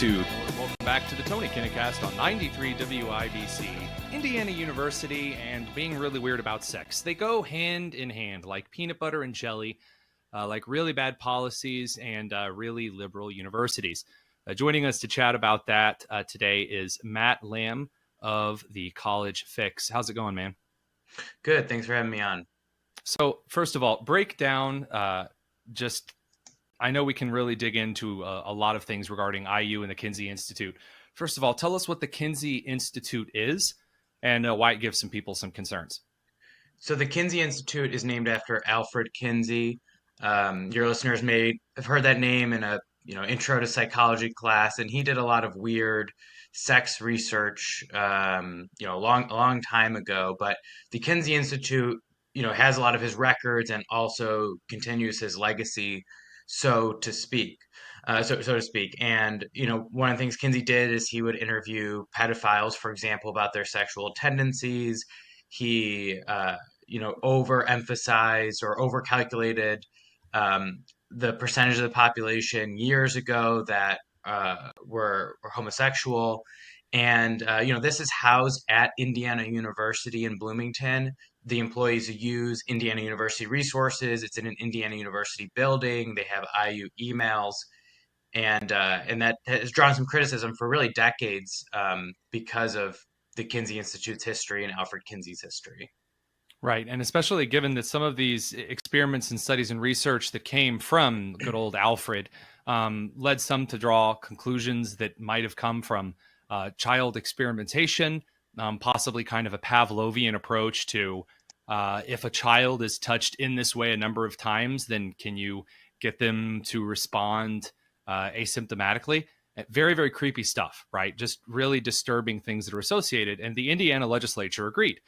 Welcome back to the Tony Kinnecast on 93 WIBC. Indiana University and being really weird about sex. They go hand in hand like peanut butter and jelly, like really bad policies and really liberal universities. Joining us to chat about that today is Matt Lamb of the College Fix. How's it going, man? Good. Thanks for having me on. So first of all, break down I know we can really dig into a lot of things regarding IU and the Kinsey Institute. First of all, tell us what the Kinsey Institute is and why it gives some people some concerns. So the Kinsey Institute is named after Alfred Kinsey. Your listeners may have heard that name in a intro to psychology class, and he did a lot of weird sex research, a long time ago. But the Kinsey Institute, has a lot of his records and also continues his legacy, so to speak. So to speak. And, one of the things Kinsey did is he would interview pedophiles, for example, about their sexual tendencies. He, overemphasized or overcalculated the percentage of the population years ago that were homosexual. And, this is housed at Indiana University in Bloomington. The employees use Indiana University resources. It's in an Indiana University building. They have IU emails. And that has drawn some criticism for really decades because of the Kinsey Institute's history and Alfred Kinsey's history. Right. And especially given that some of these experiments and studies and research that came from good old Alfred led some to draw conclusions that might have come from child experimentation, possibly kind of a Pavlovian approach to if a child is touched in this way a number of times, then can you get them to respond asymptomatically? Very, very creepy stuff, right? Just really disturbing things that are associated. And the Indiana legislature agreed.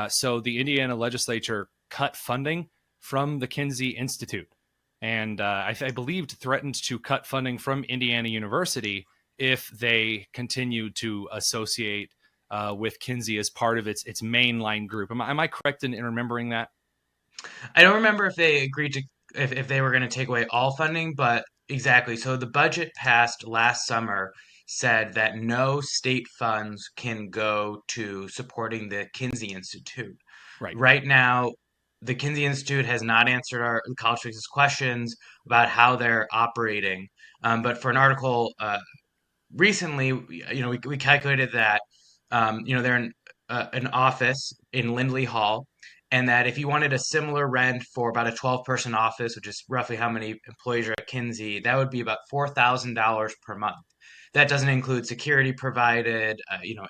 So the Indiana legislature cut funding from the Kinsey Institute, and I believed threatened to cut funding from Indiana University if they continued to associate with Kinsey as part of its mainline group. Am I correct in remembering that? I don't remember if they agreed to if they were going to take away all funding, but exactly. So the budget passed last summer said that no state funds can go to supporting the Kinsey Institute. Right. Right now, the Kinsey Institute has not answered our College Fix's questions about how they're operating. But for an article recently, we calculated that they're in an office in Lindley Hall, and that if you wanted a similar rent for about a 12-person office, which is roughly how many employees are at Kinsey, that would be about $4,000 per month. That doesn't include security provided,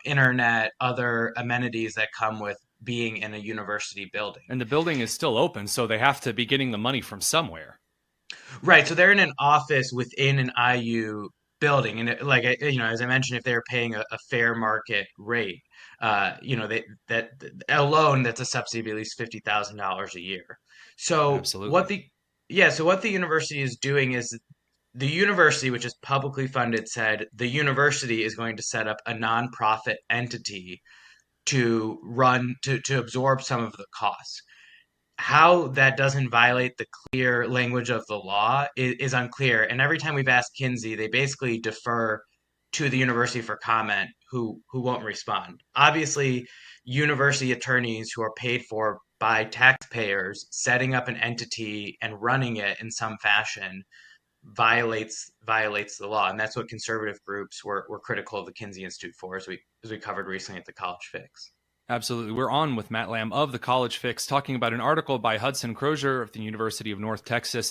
internet, other amenities that come with being in a university building. And the building is still open, so they have to be getting the money from somewhere. Right. So they're in an office within an IU building, and as I mentioned, if they're paying a fair market rate, that alone, that's a subsidy of at least $50,000 a year. So Absolutely. what the university is doing is the university, which is publicly funded, said the university is going to set up a nonprofit entity to absorb some of the costs. How that doesn't violate the clear language of the law is unclear. And every time we've asked Kinsey, they basically defer to the university for comment, who won't respond. Obviously, university attorneys who are paid for by taxpayers setting up an entity and running it in some fashion violates the law, and that's what conservative groups were critical of the Kinsey Institute for, as we covered recently at the College Fix. Absolutely. We're on with Matt Lamb of the College Fix talking about an article by Hudson Crozier of the University of North Texas